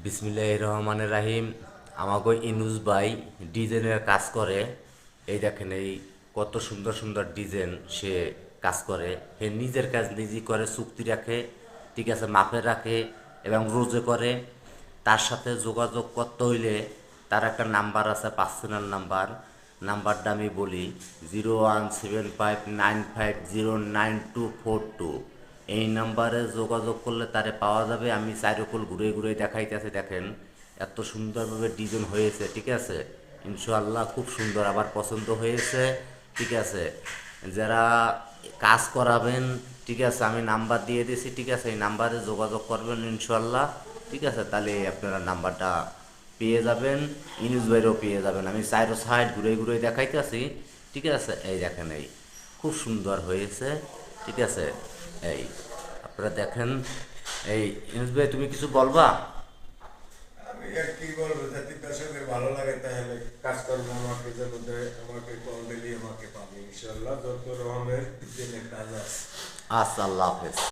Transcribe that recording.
বিসমিল্লাহির রহমানির রাহিম। আমাকে ইনুস ভাই ডিজাইনের কাজ করে। এই দেখেন, এই কত সুন্দর সুন্দর ডিজাইন সে কাজ করে। সে নিজের কাজ নিজেই করে, চুক্তি রাখে, ঠিক আছে, মাপে রাখে এবং রোজে করে। তার সাথে যোগাযোগ করতে হইলে তার একটা নাম্বার আছে, পার্সোনাল নাম্বারটা আমি বলি, 017595099242। এই নাম্বারে যোগাযোগ করলে তারে পাওয়া যাবে। আমি চারকল ঘুরে ঘুরে দেখাইতেছি, দেখেন এত সুন্দরভাবে ডিজাইন হয়েছে, ঠিক আছে। ইনশাআল্লাহ খুব সুন্দর, আবার পছন্দ হয়েছে, ঠিক আছে। যারা কাজ করাবেন, ঠিক আছে, আমি নাম্বার দিয়ে দিয়েছি, ঠিক আছে, এই নাম্বারে যোগাযোগ করবেন ইনশাআল্লাহ, ঠিক আছে। তাহলে আপনারা নাম্বারটা পেয়ে যাবেন, ইউনুস ভাইয়েরও পেয়ে যাবেন। আমি চারো সাইড ঘুরে ঘুরে দেখাইতেছি, ঠিক আছে। এই দেখেন, এই খুব সুন্দর হয়েছে, ঠিক আছে। এই আপনারা দেখেন। এই ইউনুস ভাই, তুমি কিছু বলবা? আমি আর কি বলবো, যদি দর্শকের ভালো লাগে তাহলে কাজ করবো, আমাকে যেন দেয়, আমাকে কল দিলে আমাকে পাবে ইনশাল্লাহ। যত রকমের দিনের কাজ আছে। আচ্ছা, আল্লাহ হাফেজ।